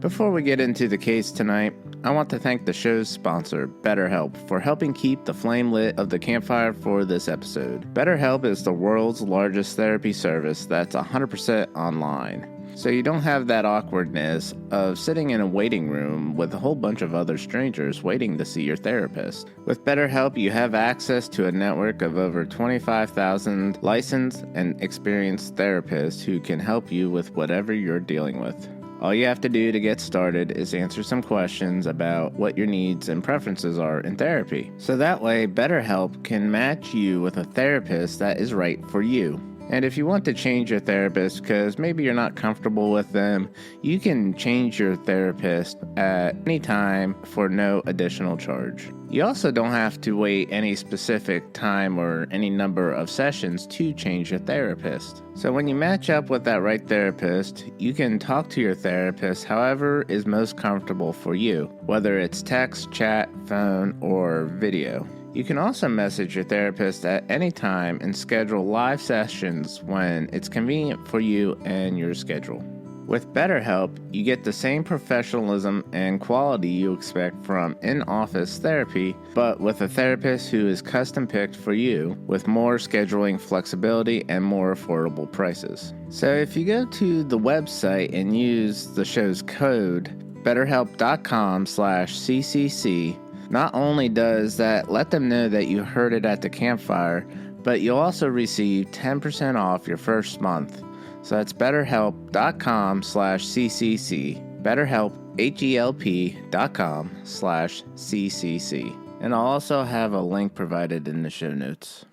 Before we get into the case tonight, I want to thank the show's sponsor, BetterHelp, for helping keep the flame lit of the campfire for this episode. BetterHelp is the world's largest therapy service that's 100% online. So you don't have that awkwardness of sitting in a waiting room with a whole bunch of other strangers waiting to see your therapist. With BetterHelp, you have access to a network of over 25,000 licensed and experienced therapists who can help you with whatever you're dealing with. All you have to do to get started is answer some questions about what your needs and preferences are in therapy. So that way, BetterHelp can match you with a therapist that is right for you. And if you want to change your therapist because maybe you're not comfortable with them, you can change your therapist at any time for no additional charge. You also don't have to wait any specific time or any number of sessions to change your therapist. So when you match up with that right therapist, you can talk to your therapist however is most comfortable for you, whether it's text, chat, phone, or video. You can also message your therapist at any time and schedule live sessions when it's convenient for you and your schedule. With BetterHelp, you get the same professionalism and quality you expect from in-office therapy, but with a therapist who is custom-picked for you with more scheduling flexibility and more affordable prices. So if you go to the website and use the show's code, betterhelp.com/CCC, not only does that let them know that you heard it at the campfire, but you'll also receive 10% off your first month. So that's betterhelp.com/CCC. BetterHelp, HELP.com/CCC. And I'll also have a link provided in the show notes.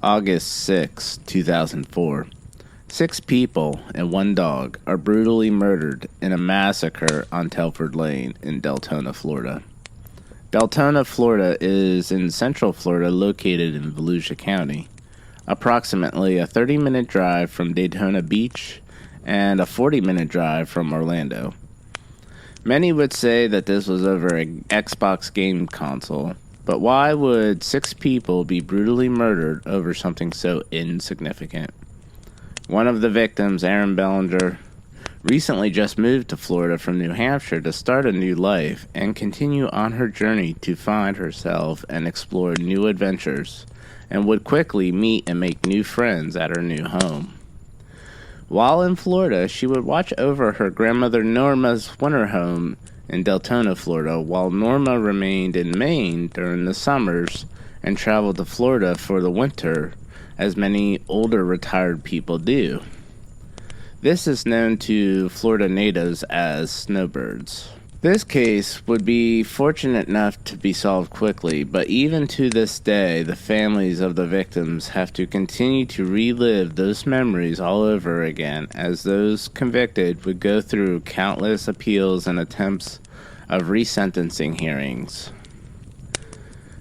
August 6, 2004. 6 people and 1 dog are brutally murdered in a massacre on Telford Lane in Deltona, Florida. Deltona, Florida is in central Florida, located in Volusia County, approximately a 30-minute drive from Daytona Beach and a 40-minute drive from Orlando. Many would say that this was over an Xbox game console, but why would 6 people be brutally murdered over something so insignificant? One of the victims, Erin Bellinger, recently just moved to Florida from New Hampshire to start a new life and continue on her journey to find herself and explore new adventures, and would quickly meet and make new friends at her new home. While in Florida, she would watch over her grandmother Norma's winter home in Deltona, Florida, while Norma remained in Maine during the summers and traveled to Florida for the winter, as many older retired people do. This is known to Florida natives as snowbirds. This case would be fortunate enough to be solved quickly, but even to this day, the families of the victims have to continue to relive those memories all over again, as those convicted would go through countless appeals and attempts of resentencing hearings.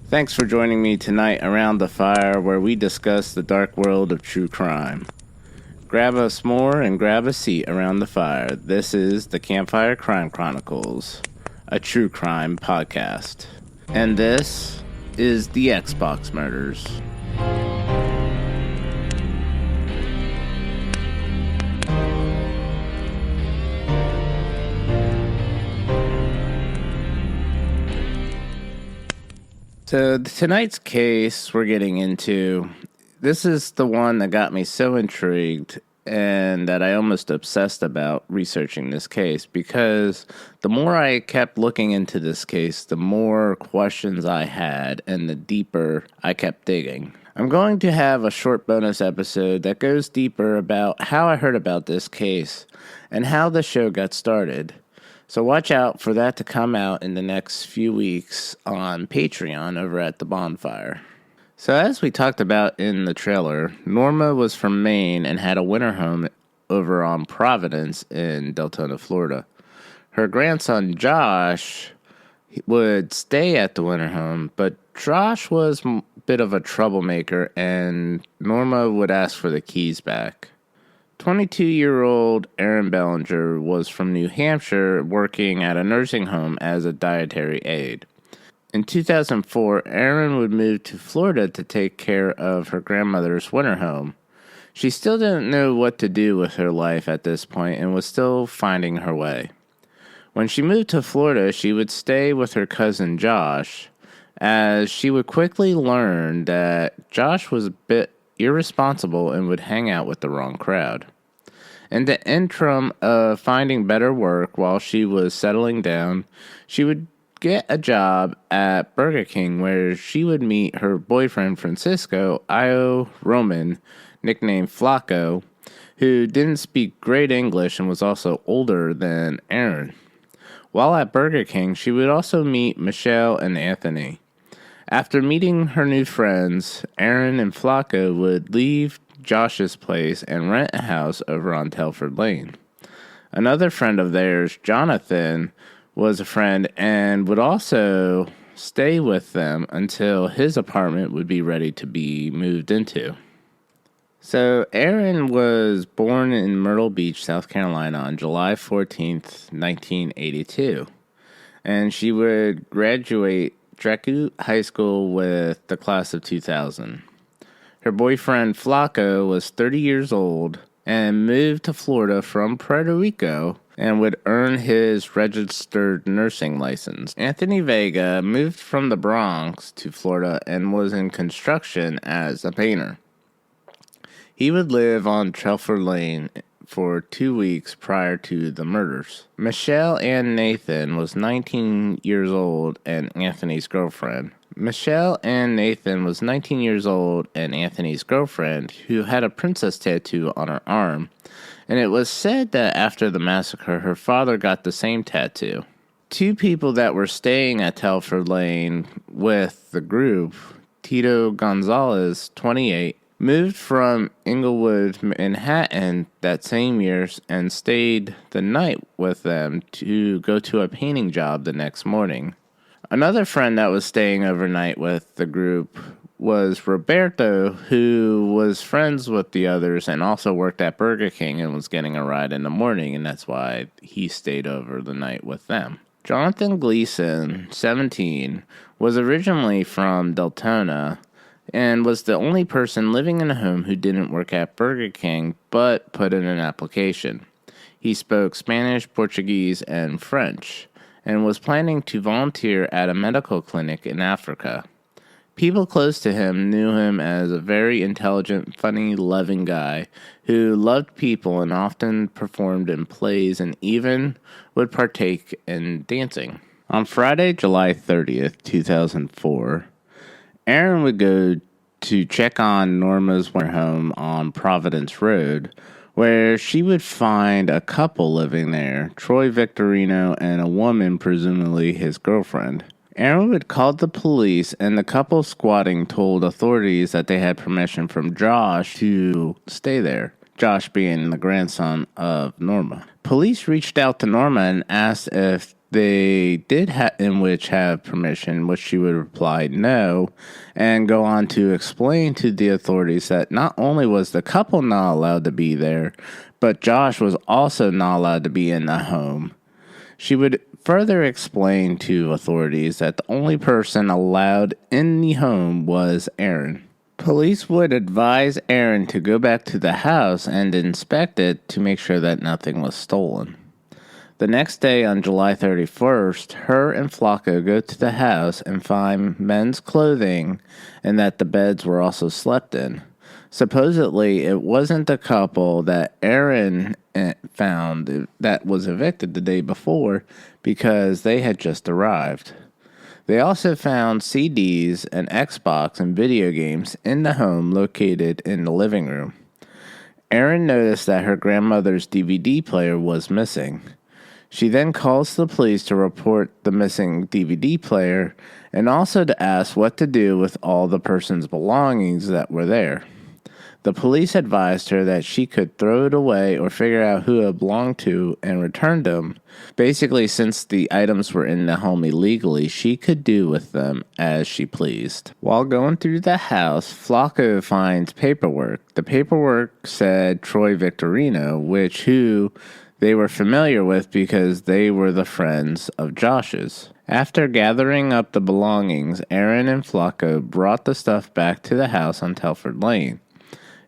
Thanks for joining me tonight around the fire, where we discuss the dark world of true crime. Grab a s'more and grab a seat around the fire. This is the Campfire Crime Chronicles, a true crime podcast. And this is the Xbox Murders. So tonight's case we're getting into, this is the one that got me so intrigued and that I almost obsessed about researching this case, because the more I kept looking into this case, the more questions I had and the deeper I kept digging. I'm going to have a short bonus episode that goes deeper about how I heard about this case and how the show got started. So watch out for that to come out in the next few weeks on Patreon over at The Bonfire. So as we talked about in the trailer, Norma was from Maine and had a winter home over on Providence in Deltona, Florida. Her grandson Josh would stay at the winter home, but Josh was a bit of a troublemaker and Norma would ask for the keys back. 22-year-old Erin Bellinger was from New Hampshire, working at a nursing home as a dietary aide. In 2004, Erin would move to Florida to take care of her grandmother's winter home. She still didn't know what to do with her life at this point and was still finding her way. When she moved to Florida, she would stay with her cousin Josh, as she would quickly learn that Josh was a bit irresponsible and would hang out with the wrong crowd. In the interim of finding better work while she was settling down, she would get a job at Burger King where she would meet her boyfriend Francisco Io Roman, nicknamed Flacco, who didn't speak great English and was also older than Aaron. While at Burger King, she would also meet Michelle and Anthony. After meeting her new friends, Aaron and Flacco would leave Josh's place and rent a house over on Telford Lane. Another friend of theirs, Jonathan, was a friend and would also stay with them until his apartment would be ready to be moved into. So Aaron was born in Myrtle Beach, South Carolina on July 14th, 1982. And she would graduate Dracut High School with the class of 2000. Her boyfriend Flacco was 30 years old and moved to Florida from Puerto Rico and would earn his registered nursing license. Anthony Vega moved from the Bronx to Florida and was in construction as a painter. He would live on Telford Lane for 2 weeks prior to the murders. Michelle Ann Nathan was 19 years old and Anthony's girlfriend. Michelle Ann Nathan was 19 years old and Anthony's girlfriend, who had a princess tattoo on her arm, and it was said that after the massacre, her father got the same tattoo. Two people that were staying at Telford Lane with the group, Tito Gonzalez, 28, moved from Inglewood, Manhattan that same year and stayed the night with them to go to a painting job the next morning. Another friend that was staying overnight with the group was Roberto, who was friends with the others and also worked at Burger King and was getting a ride in the morning, and that's why he stayed over the night with them. Jonathan Gleason, 17, was originally from Deltona and was the only person living in a home who didn't work at Burger King but put in an application. He spoke Spanish, Portuguese, and French, and was planning to volunteer at a medical clinic in Africa. People close to him knew him as a very intelligent, funny, loving guy who loved people and often performed in plays and even would partake in dancing. On Friday, July 30th, 2004, Aaron would go to check on Norma's home on Providence Road, where she would find a couple living there, Troy Victorino and a woman, presumably his girlfriend. Aaron would call the police, and the couple squatting told authorities that they had permission from Josh to stay there, Josh being the grandson of Norma. Police reached out to Norma and asked if they did have permission, which she would reply no, and go on to explain to the authorities that not only was the couple not allowed to be there, but Josh was also not allowed to be in the home. She would further explain to authorities that the only person allowed in the home was Aaron. Police would advise Aaron to go back to the house and inspect it to make sure that nothing was stolen. The next day, on July 31st, her and Flacco go to the house and find men's clothing and that the beds were also slept in. Supposedly, it wasn't the couple that Aaron found that was evicted the day before because they had just arrived. They also found CDs, an Xbox, and video games in the home located in the living room. Aaron noticed that her grandmother's DVD player was missing. She then calls the police to report the missing DVD player and also to ask what to do with all the person's belongings that were there. The police advised her that she could throw it away or figure out who it belonged to and return them. Basically, since the items were in the home illegally, she could do with them as she pleased. While going through the house, Flacco finds paperwork. The paperwork said Troy Victorino, who they were familiar with because they were the friends of Josh's. After gathering up the belongings, Aaron and Flacco brought the stuff back to the house on Telford Lane.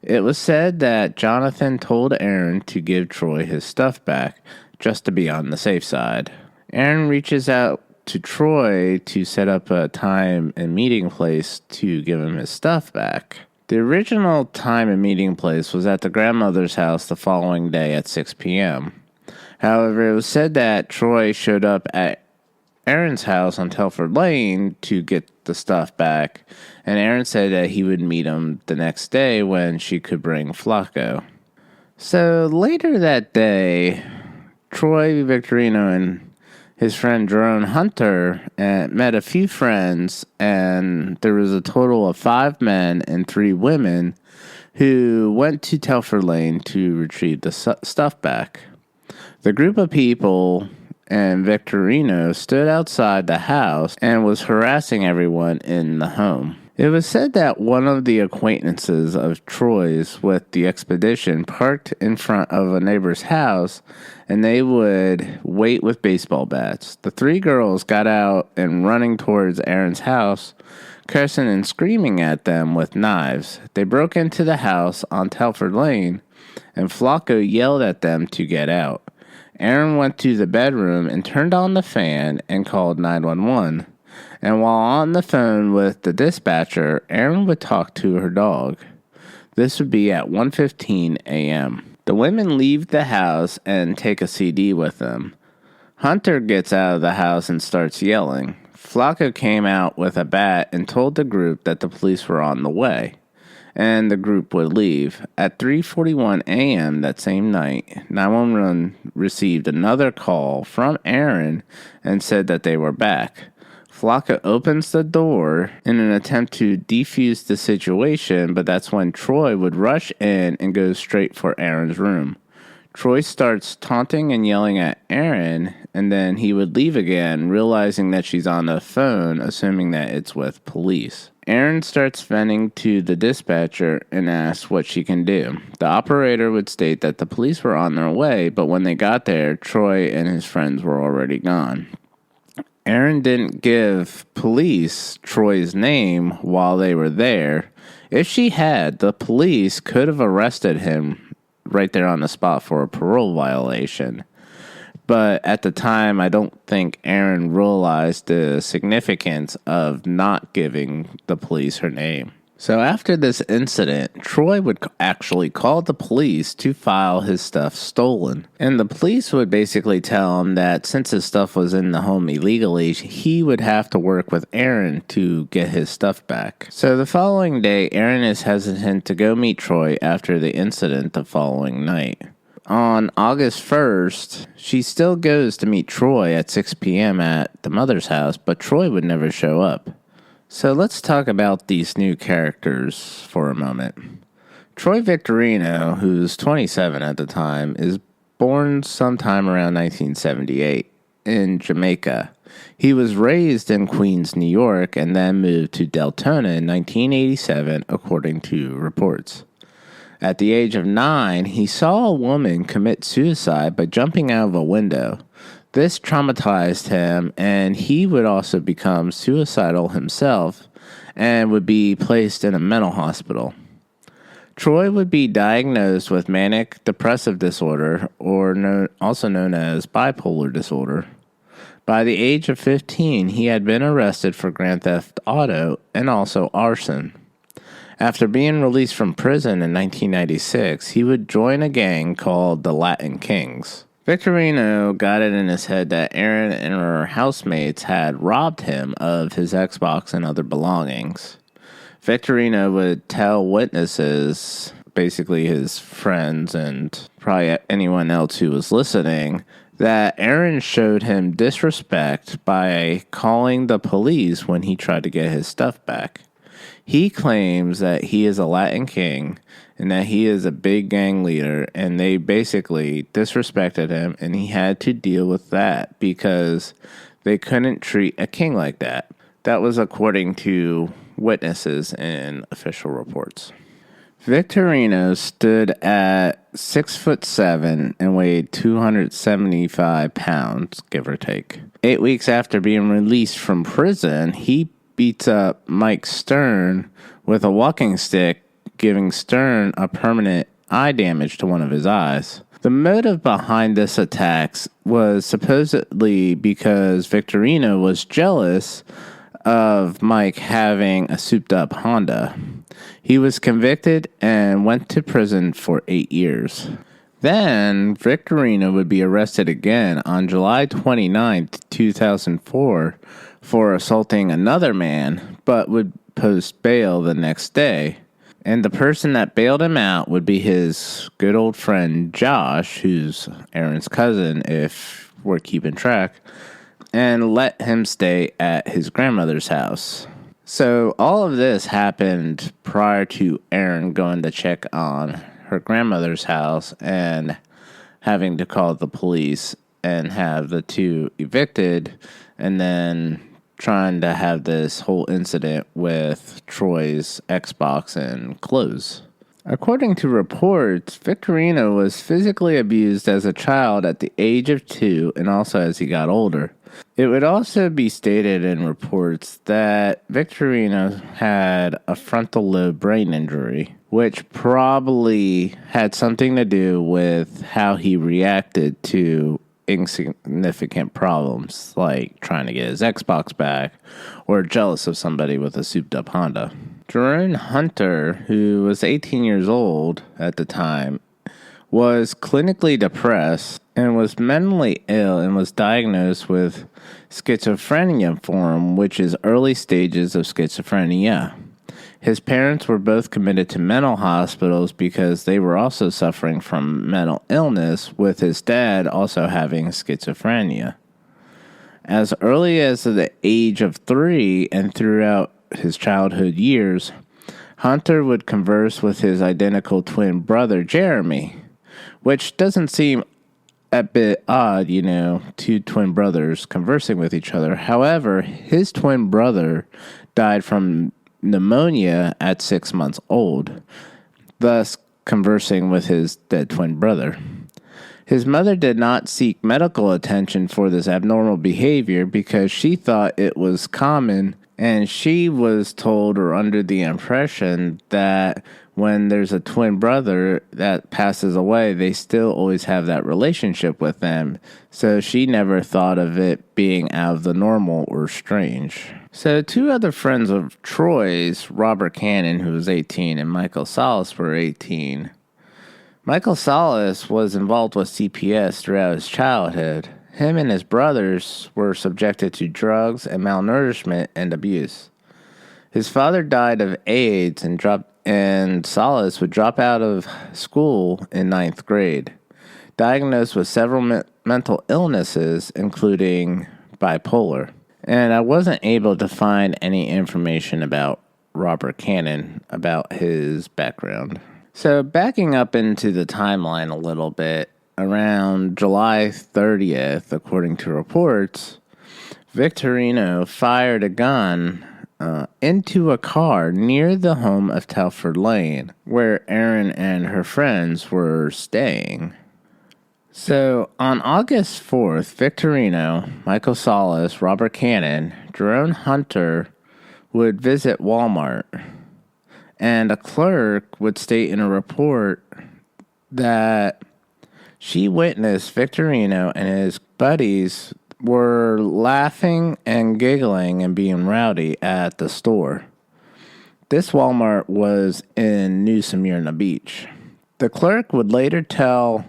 It was said that Jonathan told Aaron to give Troy his stuff back just to be on the safe side. Aaron reaches out to Troy to set up a time and meeting place to give him his stuff back. The original time and meeting place was at the grandmother's house the following day at 6 p.m. However, it was said that Troy showed up at Aaron's house on Telford Lane to get the stuff back, and Aaron said that he would meet him the next day when she could bring Flacco. So later that day, Troy Victorino and his friend Jerome Hunter met a few friends, and there was a total of 5 men and 3 women who went to Telford Lane to retrieve the stuff back. The group of people and Victorino stood outside the house and was harassing everyone in the home. It was said that one of the acquaintances of Troy's with the expedition parked in front of a neighbor's house, and they would wait with baseball bats. The 3 girls got out and running towards Aaron's house, cursing and screaming at them with knives. They broke into the house on Telford Lane, and Flacco yelled at them to get out. Aaron went to the bedroom and turned on the fan and called 911. And while on the phone with the dispatcher, Aaron would talk to her dog. This would be at 1:15 a.m. The women leave the house and take a CD with them. Hunter gets out of the house and starts yelling. Flacco came out with a bat and told the group that the police were on the way, and the group would leave. At 3:41 a.m. that same night, 911 received another call from Aaron and said that they were back. Flacco opens the door in an attempt to defuse the situation, but that's when Troy would rush in and go straight for Aaron's room. Troy starts taunting and yelling at Aaron, and then he would leave again, realizing that she's on the phone, assuming that it's with police. Aaron starts venting to the dispatcher and asks what she can do. The operator would state that the police were on their way, but when they got there, Troy and his friends were already gone. Aaron didn't give police Troy's name while they were there. If she had, the police could have arrested him right there on the spot for a parole violation. But at the time, I don't think Aaron realized the significance of not giving the police her name. So after this incident, Troy would actually call the police to file his stuff stolen. And the police would basically tell him that since his stuff was in the home illegally, he would have to work with Aaron to get his stuff back. So the following day, Aaron is hesitant to go meet Troy after the incident the following night. On August 1st, she still goes to meet Troy at 6 p.m. at the mother's house, but Troy would never show up. So let's talk about these new characters for a moment. Troy Victorino, who's 27 at the time, is born sometime around 1978 in Jamaica. He was raised in Queens, New York, and then moved to Deltona in 1987, according to reports. At the age of 9, he saw a woman commit suicide by jumping out of a window. This traumatized him, and he would also become suicidal himself and would be placed in a mental hospital. Troy would be diagnosed with manic depressive disorder, or also known as bipolar disorder. By the age of 15, he had been arrested for grand theft auto and also arson. After being released from prison in 1996, he would join a gang called the Latin Kings. Victorino got it in his head that Aaron and her housemates had robbed him of his Xbox and other belongings. Victorino would tell witnesses, basically his friends and probably anyone else who was listening, that Aaron showed him disrespect by calling the police when he tried to get his stuff back. He claims that he is a Latin king and that he is a big gang leader, and they basically disrespected him, and he had to deal with that because they couldn't treat a king like that. That was according to witnesses and official reports. Victorino stood at 6'7" and weighed 275 pounds, give or take. 8 weeks after being released from prison, he beats up Mike Stern with a walking stick, giving Stern a permanent eye damage to one of his eyes. The motive behind this attack was supposedly because Victorino was jealous of Mike having a souped-up Honda. He was convicted and went to prison for 8 years. Then, Victorino would be arrested again on July 29, 2004 for assaulting another man, but would post bail the next day. And the person that bailed him out would be his good old friend Josh, who's Aaron's cousin, if we're keeping track, and let him stay at his grandmother's house. So all of this happened prior to Aaron going to check on her grandmother's house and having to call the police and have the two evicted, and then trying to have this whole incident with Troy's Xbox and clothes. According to reports, Victorino was physically abused as a child at the age of 2 and also as he got older. It would also be stated in reports that Victorino had a frontal lobe brain injury, which probably had something to do with how he reacted to insignificant problems like trying to get his Xbox back or jealous of somebody with a souped-up Honda. Jerome Hunter, who was 18 years old at the time, was clinically depressed and was mentally ill and was diagnosed with schizophrenia form, which is early stages of schizophrenia. His parents were both committed to mental hospitals because they were also suffering from mental illness, with his dad also having schizophrenia. As early as the age of 3 and throughout his childhood years, Hunter would converse with his identical twin brother, Jeremy, which doesn't seem a bit odd, two twin brothers conversing with each other. However, his twin brother died from pneumonia at 6 months old, thus conversing with his dead twin brother. His mother did not seek medical attention for this abnormal behavior because she thought it was common, and she was told or under the impression that when there's a twin brother that passes away, they still always have that relationship with them. So she never thought of it being out of the normal or strange. So 2 other friends of Troy's, Robert Cannon, who was 18, and Michael Salas, were 18. Michael Salas was involved with CPS throughout his childhood. Him and his brothers were subjected to drugs and malnourishment and abuse. His father died of AIDS and Salas would drop out of school in 9th grade, diagnosed with several mental illnesses, including bipolar. And I wasn't able to find any information about Robert Cannon, about his background. So backing up into the timeline a little bit, around July 30th, according to reports, Victorino fired a gun into a car near the home of Telford Lane, where Erin and her friends were staying. So, on August 4th, Victorino, Michael Salas, Robert Cannon, Jerome Hunter would visit Walmart, and a clerk would state in a report that she witnessed Victorino and his buddies were laughing and giggling and being rowdy at the store. This Walmart was in New Smyrna Beach. The clerk would later tell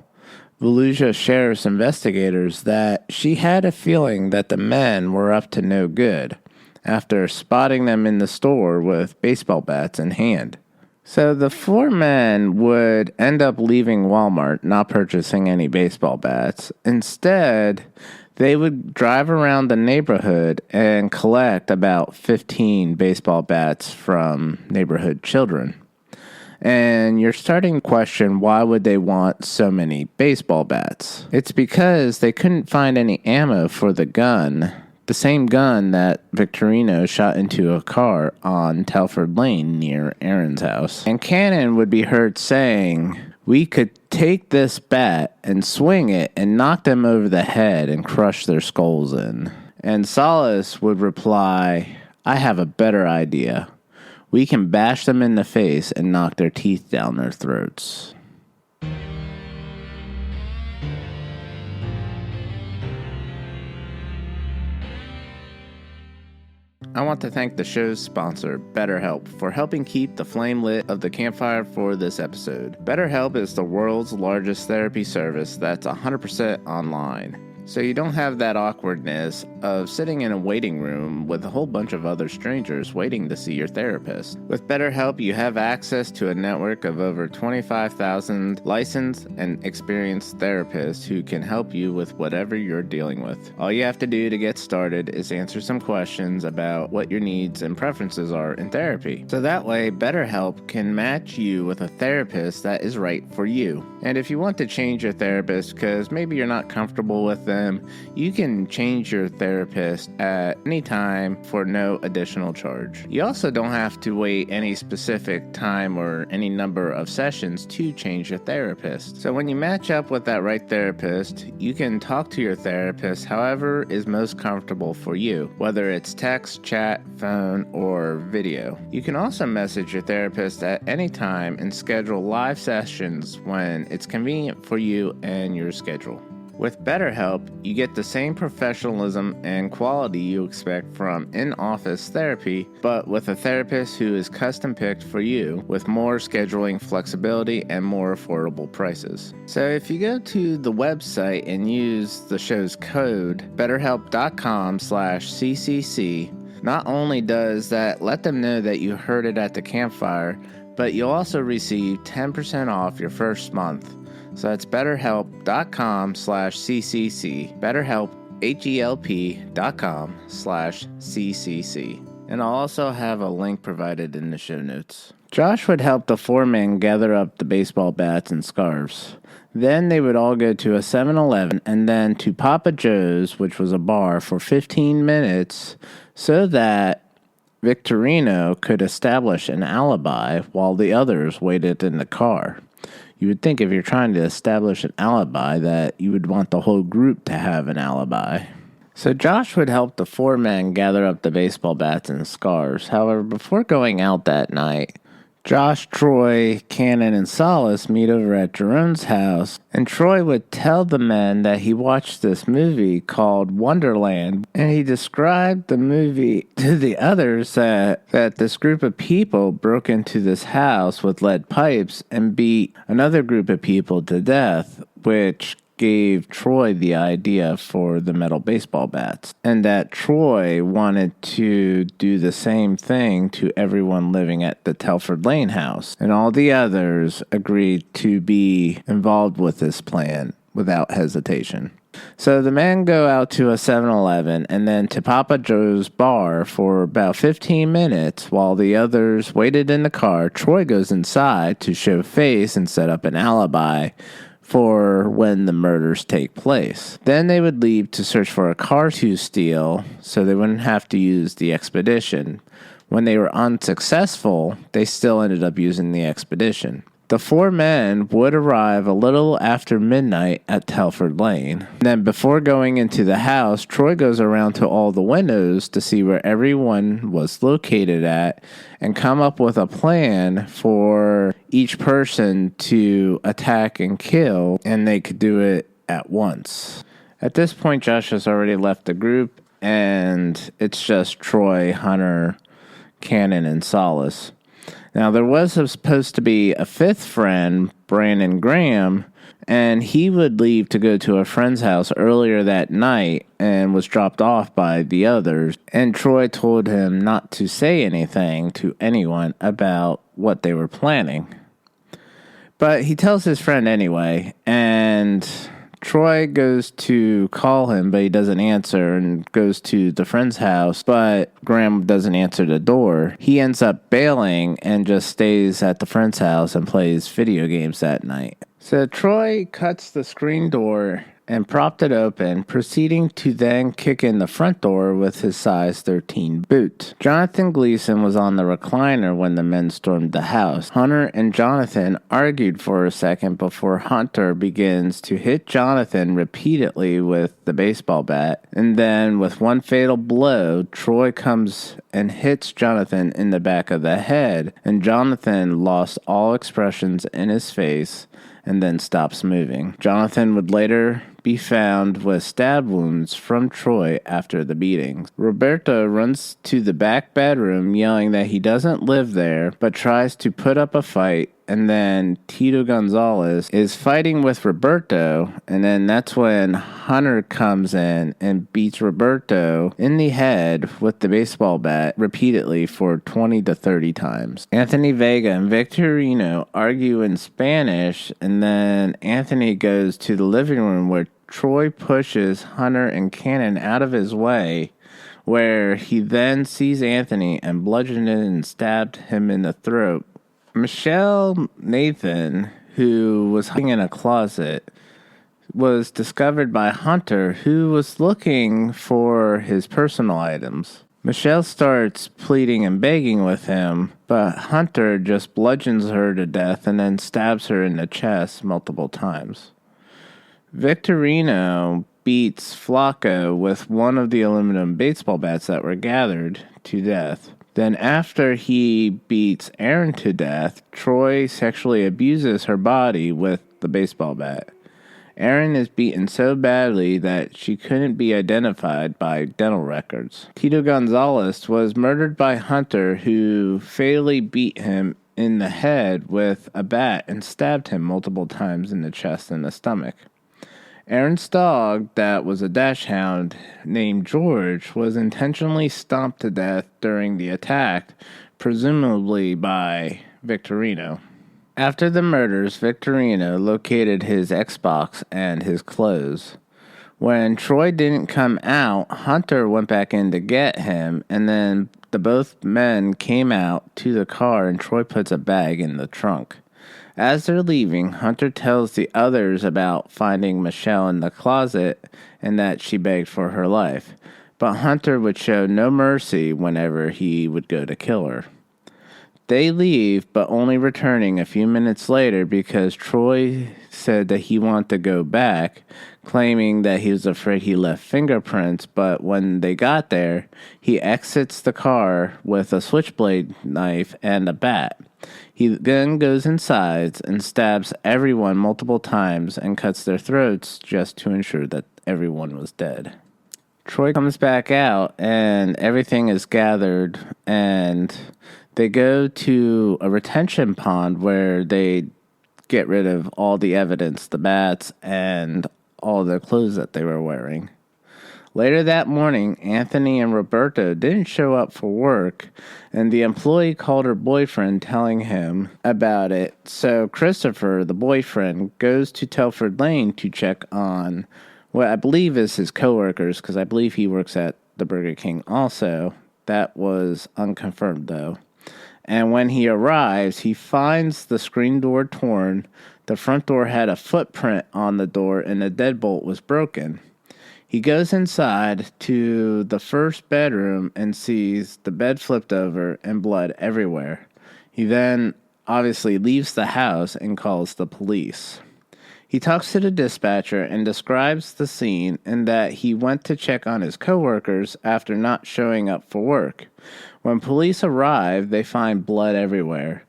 Volusia Sheriff's investigators that she had a feeling that the men were up to no good after spotting them in the store with baseball bats in hand. So the 4 men would end up leaving Walmart, not purchasing any baseball bats. Instead, they would drive around the neighborhood and collect about 15 baseball bats from neighborhood children. And you're starting to question, why would they want so many baseball bats? It's because they couldn't find any ammo for the gun, the same gun that Victorino shot into a car on Telford Lane near Aaron's house. And Cannon would be heard saying, "We could take this bat and swing it and knock them over the head and crush their skulls in." And Salas would reply, "I have a better idea. We can bash them in the face and knock their teeth down their throats. I want to thank the show's sponsor, BetterHelp, for helping keep the flame lit of the campfire for this episode. BetterHelp is the world's largest therapy service that's 100% online. So you don't have that awkwardness of sitting in a waiting room with a whole bunch of other strangers waiting to see your therapist. With BetterHelp, you have access to a network of over 25,000 licensed and experienced therapists who can help you with whatever you're dealing with. All you have to do to get started is answer some questions about what your needs and preferences are in therapy. So that way, BetterHelp can match you with a therapist that is right for you. And if you want to change your therapist because maybe you're not comfortable with them, you can change your therapist at any time for no additional charge. You also don't have to wait any specific time or any number of sessions to change your therapist. So when you match up with that right therapist, you can talk to your therapist however is most comfortable for you, whether it's text, chat, phone, or video. You can also message your therapist at any time and schedule live sessions when it's convenient for you and your schedule. With BetterHelp, you get the same professionalism and quality you expect from in-office therapy, but with a therapist who is custom-picked for you with more scheduling flexibility and more affordable prices. So if you go to the website and use the show's code, betterhelp.com/CCC, not only does that let them know that you heard it at the campfire, but you'll also receive 10% off your first month. So that's betterhelp.com/CCC. BetterHelp, HELP.com/CCC. And I'll also have a link provided in the show notes. Josh would help the four men gather up the baseball bats and scarves. Then they would all go to a 7-Eleven and then to Papa Joe's, which was a bar, for 15 minutes so that Victorino could establish an alibi while the others waited in the car. You would think if you're trying to establish an alibi that you would want the whole group to have an alibi. So Josh would help the four men gather up the baseball bats and scarves. However, before going out that night, Josh, Troy, Cannon, and Solace meet over at Jerome's house, and Troy would tell the men that he watched this movie called Wonderland, and he described the movie to the others that this group of people broke into this house with lead pipes and beat another group of people to death, which gave Troy the idea for the metal baseball bats, and that Troy wanted to do the same thing to everyone living at the Telford Lane house, and all the others agreed to be involved with this plan without hesitation. So the men go out to a 7-Eleven and then to Papa Joe's bar for about 15 minutes while the others waited in the car. Troy goes inside to show face and set up an alibi for when the murders take place. Then they would leave to search for a car to steal so they wouldn't have to use the expedition. When they were unsuccessful, they still ended up using the expedition. The four men would arrive a little after midnight at Telford Lane. Then before going into the house, Troy goes around to all the windows to see where everyone was located at and come up with a plan for each person to attack and kill, and they could do it at once. At this point, Josh has already left the group, and it's just Troy, Hunter, Cannon, and Solace. Now, there was supposed to be a fifth friend, Brandon Graham, and he would leave to go to a friend's house earlier that night and was dropped off by the others. And Troy told him not to say anything to anyone about what they were planning. But he tells his friend anyway, and Troy goes to call him, but he doesn't answer and goes to the friend's house, but Graham doesn't answer the door. He ends up bailing and just stays at the friend's house and plays video games that night. So Troy cuts the screen door and propped it open, proceeding to then kick in the front door with his size 13 boot. Jonathan Gleason was on the recliner when the men stormed the house. Hunter and Jonathan argued for a second before Hunter begins to hit Jonathan repeatedly with the baseball bat, and then with one fatal blow, Troy comes and hits Jonathan in the back of the head, and Jonathan lost all expressions in his face and then stops moving. Jonathan would later be found with stab wounds from Troy after the beatings. Roberto runs to the back bedroom yelling that he doesn't live there, but tries to put up a fight, and then Tito Gonzalez is fighting with Roberto, and then that's when Hunter comes in and beats Roberto in the head with the baseball bat repeatedly for 20 to 30 times. Anthony Vega and Victorino argue in Spanish, and then Anthony goes to the living room where Troy pushes Hunter and Cannon out of his way, where he then sees Anthony and bludgeoned and stabbed him in the throat. Michelle Nathan, who was hiding in a closet, was discovered by Hunter, who was looking for his personal items. Michelle starts pleading and begging with him, but Hunter just bludgeons her to death and then stabs her in the chest multiple times. Victorino beats Flacco with one of the aluminum baseball bats that were gathered to death. Then after he beats Erin to death, Troy sexually abuses her body with the baseball bat. Erin is beaten so badly that she couldn't be identified by dental records. Tito Gonzalez was murdered by Hunter, who fatally beat him in the head with a bat and stabbed him multiple times in the chest and the stomach. Erin's dog, that was a dachshund named George, was intentionally stomped to death during the attack, presumably by Victorino. After the murders, Victorino located his Xbox and his clothes. When Troy didn't come out, Hunter went back in to get him, and then the both men came out to the car and Troy puts a bag in the trunk. As they're leaving, Hunter tells the others about finding Michelle in the closet and that she begged for her life. But Hunter would show no mercy whenever he would go to kill her. They leave, but only returning a few minutes later because Troy said that he wanted to go back, claiming that he was afraid he left fingerprints, but when they got there, he exits the car with a switchblade knife and a bat. He then goes inside and stabs everyone multiple times and cuts their throats just to ensure that everyone was dead. Troy comes back out and everything is gathered, and they go to a retention pond where they get rid of all the evidence, the bats, and all the clothes that they were wearing. Later that morning, Anthony and Roberto didn't show up for work, and the employee called her boyfriend telling him about it. So Christopher, the boyfriend, goes to Telford Lane to check on what I believe is his coworkers, because I believe he works at the Burger King also. That was unconfirmed, though. And when he arrives, he finds the screen door torn, the front door had a footprint on the door, and the deadbolt was broken. He goes inside to the first bedroom and sees the bed flipped over and blood everywhere. He then obviously leaves the house and calls the police. He talks to the dispatcher and describes the scene and that he went to check on his coworkers after not showing up for work. When police arrive, they find blood everywhere.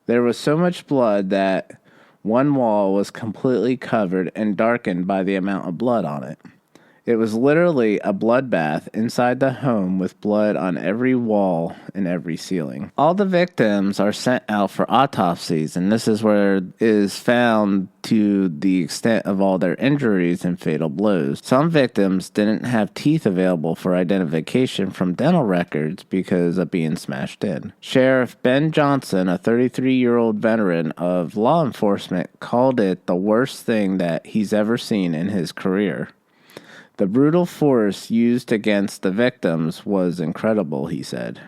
There was so much blood that one wall was completely covered and darkened by the amount of blood on it. It was literally a bloodbath inside the home with blood on every wall and every ceiling. All the victims are sent out for autopsies, and this is where it is found to the extent of all their injuries and fatal blows. Some victims didn't have teeth available for identification from dental records because of being smashed in. Sheriff Ben Johnson, a 33-year-old veteran of law enforcement, called it the worst thing that he's ever seen in his career. The brutal force used against the victims was incredible, he said.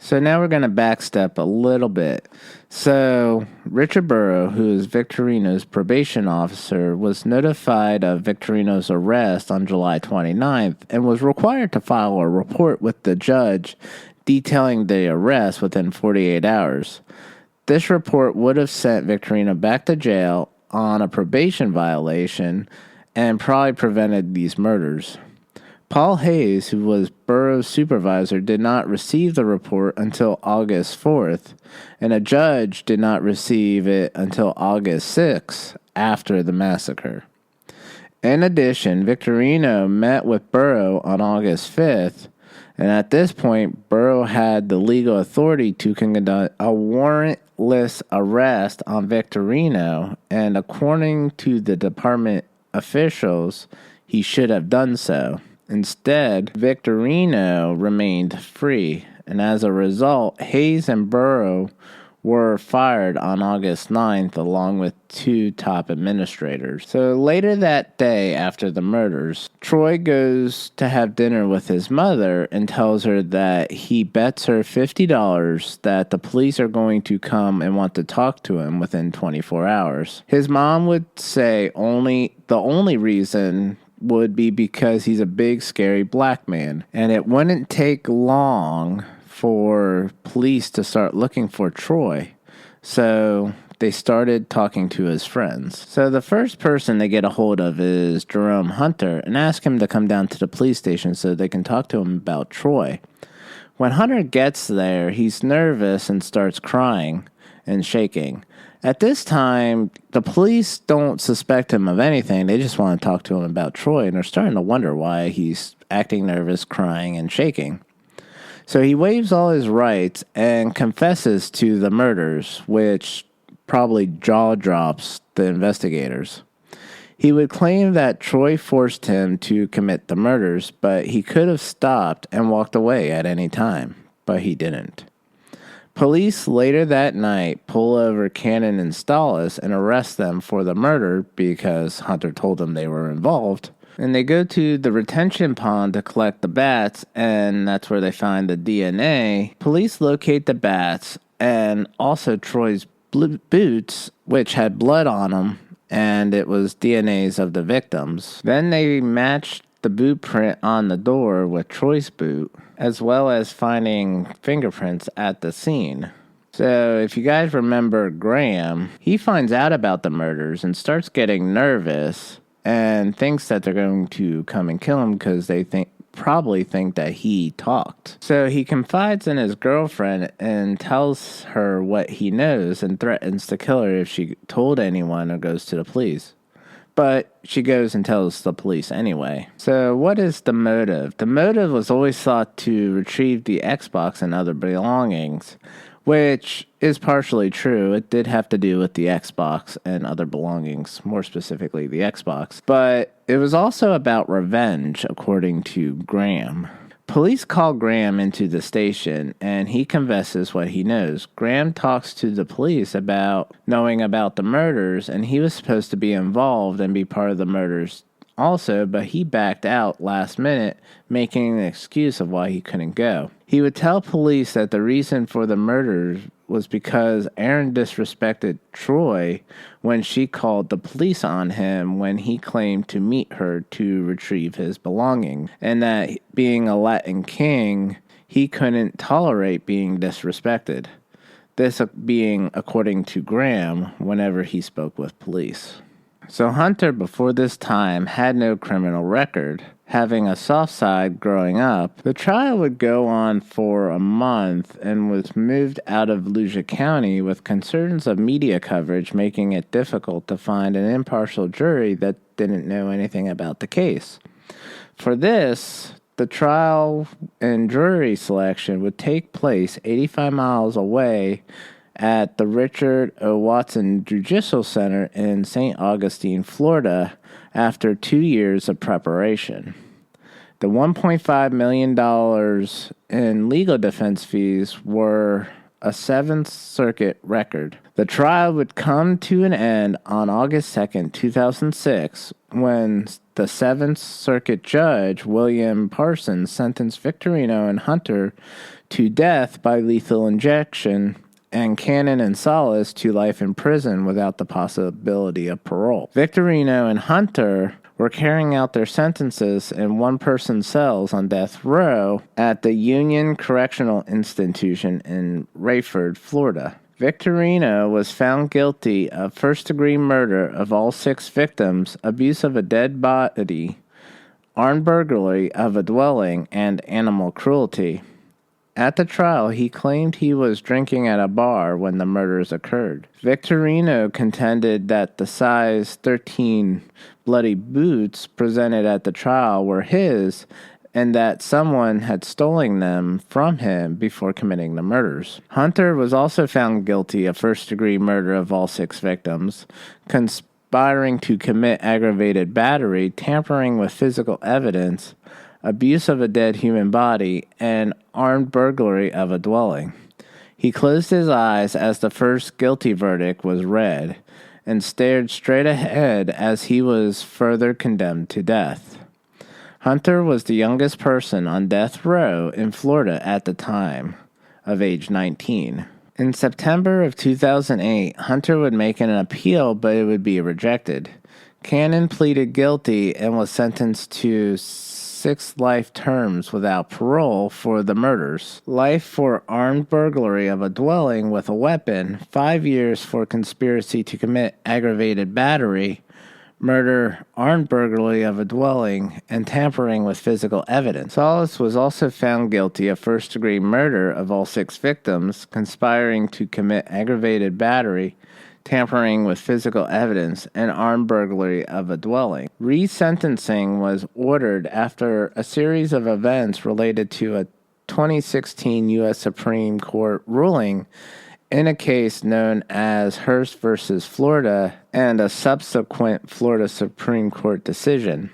So now we're going to backstep a little bit. So Richard Burrow, who is Victorino's probation officer, was notified of Victorino's arrest on July 29th and was required to file a report with the judge detailing the arrest within 48 hours. This report would have sent Victorino back to jail on a probation violation and probably prevented these murders. Paul Hayes, who was Burroughs' supervisor, did not receive the report until August 4th, and a judge did not receive it until August 6th, after the massacre. In addition, Victorino met with Burrough on August 5th, and at this point, Burrough had the legal authority to conduct a warrantless arrest on Victorino, and according to the department officials, he should have done so. Instead, Victorino remained free, and as a result, Hayes and Burrough were fired on August 9th, along with 2 top administrators. So later that day after the murders, Troy goes to have dinner with his mother and tells her that he bets her $50 that the police are going to come and want to talk to him within 24 hours. His mom would say the only reason would be because he's a big, scary black man. And it wouldn't take long for police to start looking for Troy. So they started talking to his friends. So the first person they get a hold of is Jerome Hunter and ask him to come down to the police station so they can talk to him about Troy. When Hunter gets there, he's nervous and starts crying and shaking. At this time, the police don't suspect him of anything. They just want to talk to him about Troy, and they're starting to wonder why he's acting nervous, crying, and shaking. So he waives all his rights and confesses to the murders, which probably jaw drops the investigators. He would claim that Troy forced him to commit the murders, but he could have stopped and walked away at any time, but he didn't. Police later that night pull over Cannon and Stallis and arrest them for the murder because Hunter told them they were involved. And they go to the retention pond to collect the bats, and that's where they find the DNA. Police locate the bats and also Troy's boots, which had blood on them, and it was DNAs of the victims. Then they matched the boot print on the door with Troy's boot, as well as finding fingerprints at the scene. So if you guys remember Graham, he finds out about the murders and starts getting nervous and thinks that they're going to come and kill him because they probably think that he talked. So he confides in his girlfriend and tells her what he knows and threatens to kill her if she told anyone or goes to the police. But she goes and tells the police anyway. So what is the motive? The motive was always thought to retrieve the Xbox and other belongings, which is partially true. It did have to do with the Xbox and other belongings, more specifically the Xbox. But it was also about revenge, according to Graham. Police call Graham into the station, and he confesses what he knows. Graham talks to the police about knowing about the murders, and he was supposed to be involved and be part of the murders also, but he backed out last minute, making an excuse of why he couldn't go. He would tell police that the reason for the murders was because Erin disrespected Troy when she called the police on him when he claimed to meet her to retrieve his belongings, and that being a Latin king, he couldn't tolerate being disrespected. This being according to Graham whenever he spoke with police. So Hunter, before this time, had no criminal record. Having a soft side growing up, the trial would go on for a month and was moved out of Lucia County with concerns of media coverage making it difficult to find an impartial jury that didn't know anything about the case. For this, the trial and jury selection would take place 85 miles away at the Richard O. Watson Judicial Center in St. Augustine, Florida, after 2 years of preparation. The $1.5 million in legal defense fees were a Seventh Circuit record. The trial would come to an end on August 2nd, 2006, when the Seventh Circuit Judge, William Parsons, sentenced Victorino and Hunter to death by lethal injection and Cannon and Salas to life in prison without the possibility of parole. Victorino and Hunter were carrying out their sentences in one-person cells on death row at the Union Correctional Institution in Rayford, Florida. Victorino was found guilty of first-degree murder of all 6 victims, abuse of a dead body, armed burglary of a dwelling, and animal cruelty. At the trial, he claimed he was drinking at a bar when the murders occurred. Victorino contended that the size 13 bloody boots presented at the trial were his and that someone had stolen them from him before committing the murders. Hunter was also found guilty of first-degree murder of all 6 victims, conspiring to commit aggravated battery, tampering with physical evidence, abuse of a dead human body, and armed burglary of a dwelling. He closed his eyes as the first guilty verdict was read and stared straight ahead as he was further condemned to death. Hunter was the youngest person on death row in Florida at the time, of age 19. In September of 2008, Hunter would make an appeal, but it would be rejected. Cannon pleaded guilty and was sentenced to 6 life terms without parole for the murders. Life for armed burglary of a dwelling with a weapon, 5 years for conspiracy to commit aggravated battery, murder, armed burglary of a dwelling, and tampering with physical evidence. Salas was also found guilty of first-degree murder of all 6 victims, conspiring to commit aggravated battery, tampering with physical evidence, and armed burglary of a dwelling. Resentencing was ordered after a series of events related to a 2016 U.S. Supreme Court ruling in a case known as Hurst v. Florida and a subsequent Florida Supreme Court decision.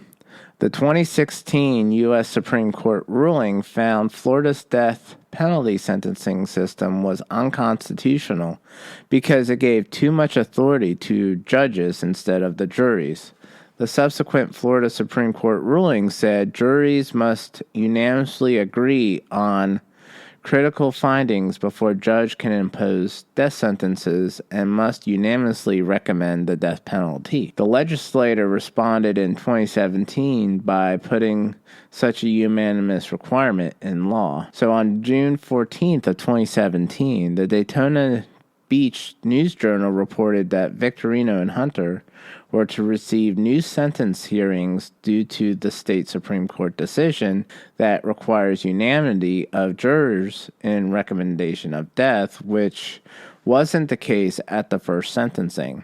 The 2016 U.S. Supreme Court ruling found Florida's death penalty sentencing system was unconstitutional because it gave too much authority to judges instead of the juries. The subsequent Florida Supreme Court ruling said juries must unanimously agree on critical findings before a judge can impose death sentences and must unanimously recommend the death penalty. The legislature responded in 2017 by putting such a unanimous requirement in law. So on June 14th of 2017, the Daytona Beach News Journal reported that Victorino and Hunter were to receive new sentence hearings due to the state Supreme Court decision that requires unanimity of jurors in recommendation of death, which wasn't the case at the first sentencing.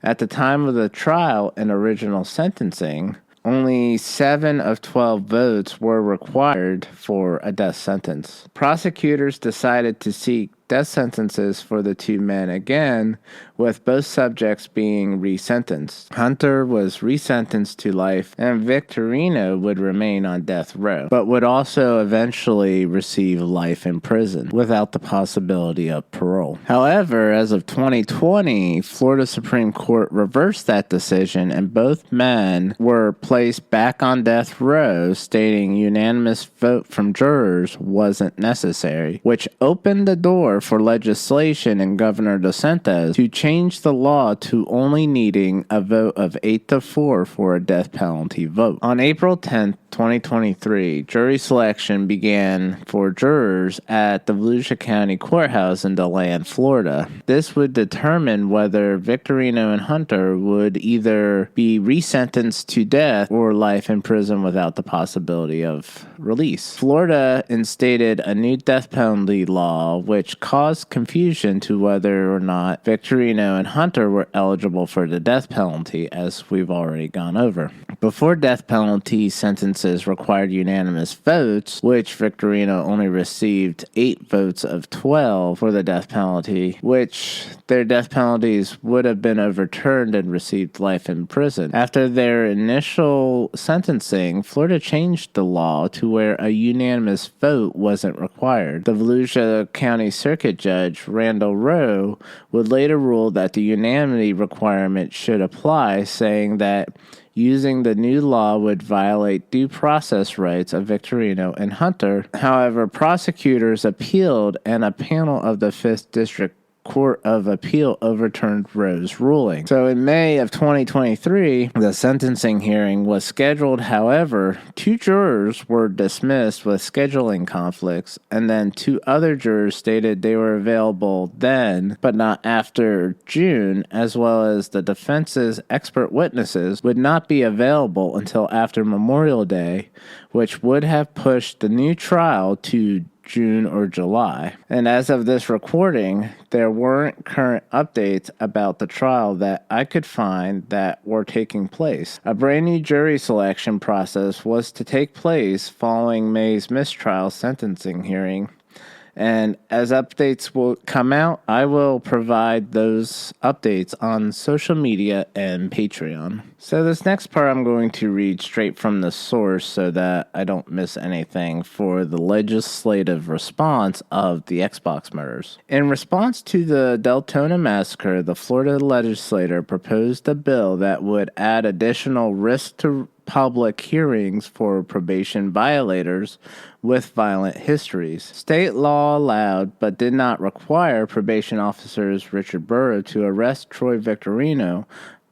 At the time of the trial and original sentencing, only 7 of 12 votes were required for a death sentence. Prosecutors decided to seek death sentences for the 2 men again, with both subjects being resentenced. Hunter was resentenced to life, and Victorino would remain on death row, but would also eventually receive life in prison without the possibility of parole. However, as of 2020, Florida Supreme Court reversed that decision, and both men were placed back on death row, stating unanimous vote from jurors wasn't necessary, which opened the door for legislation in Governor DeSantis to change the law to only needing a vote of 8-4 for a death penalty vote. On April 10th, 2023, jury selection began for jurors at the Volusia County Courthouse in DeLand, Florida. This would determine whether Victorino and Hunter would either be resentenced to death or life in prison without the possibility of release. Florida instated a new death penalty law which caused confusion to whether or not Victorino and Hunter were eligible for the death penalty, as we've already gone over. Before death penalty sentencing witnesses required unanimous votes, which Victorino only received 8 votes of 12 for the death penalty, which their death penalties would have been overturned and received life in prison. After their initial sentencing, Florida changed the law to where a unanimous vote wasn't required. The Volusia County Circuit Judge, Randall Rowe, would later rule that the unanimity requirement should apply, saying that using the new law would violate due process rights of Victorino and Hunter. However, prosecutors appealed, and a panel of the 5th District Court of Appeal overturned Rowe's ruling. So in May of 2023, the sentencing hearing was scheduled. However, 2 jurors were dismissed with scheduling conflicts, and then 2 other jurors stated they were available then, but not after June, as well as the defense's expert witnesses would not be available until after Memorial Day, which would have pushed the new trial to June or July. And as of this recording, there weren't current updates about the trial that I could find that were taking place. A brand new jury selection process was to take place following May's mistrial sentencing hearing. And as updates will come out, I will provide those updates on social media and Patreon. So this next part I'm going to read straight from the source so that I don't miss anything for the legislative response of the Xbox murders. In response to the Deltona massacre, the Florida legislature proposed a bill that would add additional risk to public hearings for probation violators with violent histories. State law allowed but did not require probation officers Richard Burrow to arrest Troy Victorino,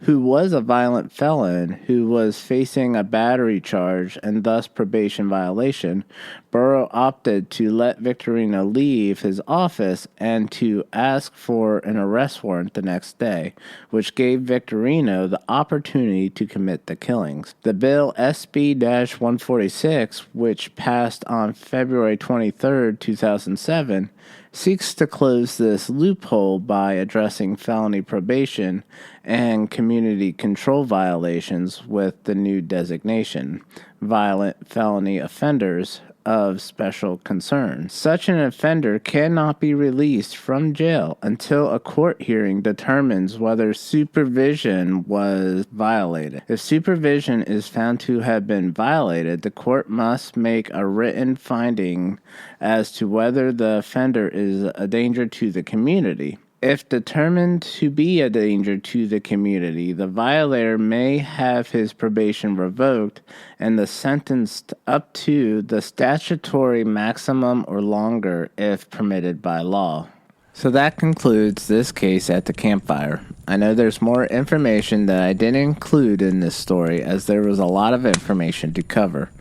who was a violent felon who was facing a battery charge and thus probation violation. Burrow opted to let Victorino leave his office and to ask for an arrest warrant the next day, which gave Victorino the opportunity to commit the killings. The bill SB-146, which passed on February 23, 2007, seeks to close this loophole by addressing felony probation and community control violations with the new designation, violent felony offenders of special concern. Such an offender cannot be released from jail until a court hearing determines whether supervision was violated. If supervision is found to have been violated, the court must make a written finding as to whether the offender is a danger to the community. If determined to be a danger to the community, the violator may have his probation revoked and the sentenced up to the statutory maximum or longer if permitted by law. So that concludes this case at the campfire. I know there's more information that I didn't include in this story as there was a lot of information to cover.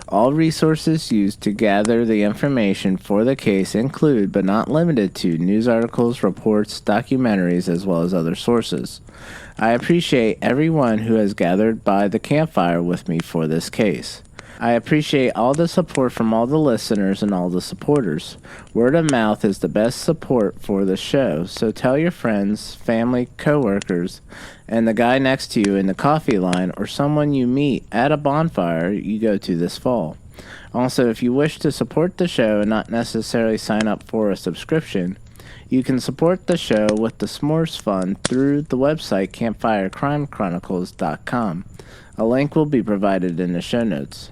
All resources used to gather the information for the case include, but not limited to, news articles, reports, documentaries, as well as other sources. I appreciate everyone who has gathered by the campfire with me for this case. I appreciate all the support from all the listeners and all the supporters. Word of mouth is the best support for the show, so tell your friends, family, coworkers, and the guy next to you in the coffee line or someone you meet at a bonfire you go to this fall. Also, if you wish to support the show and not necessarily sign up for a subscription, you can support the show with the S'mores Fund through the website campfirecrimechronicles.com. A link will be provided in the show notes.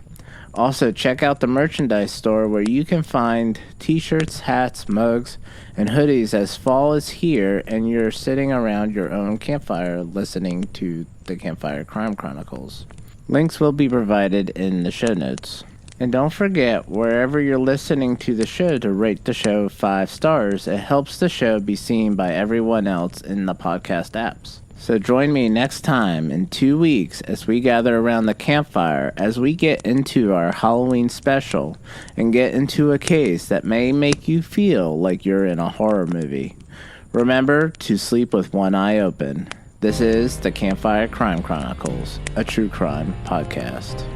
Also, check out the merchandise store where you can find t-shirts, hats, mugs, and hoodies as fall is here and you're sitting around your own campfire listening to the Campfire Crime Chronicles. Links will be provided in the show notes. And don't forget, wherever you're listening to the show, to rate the show 5 stars. It helps the show be seen by everyone else in the podcast apps. So join me next time in 2 weeks as we gather around the campfire as we get into our Halloween special and get into a case that may make you feel like you're in a horror movie. Remember to sleep with one eye open. This is the Campfire Crime Chronicles, a true crime podcast.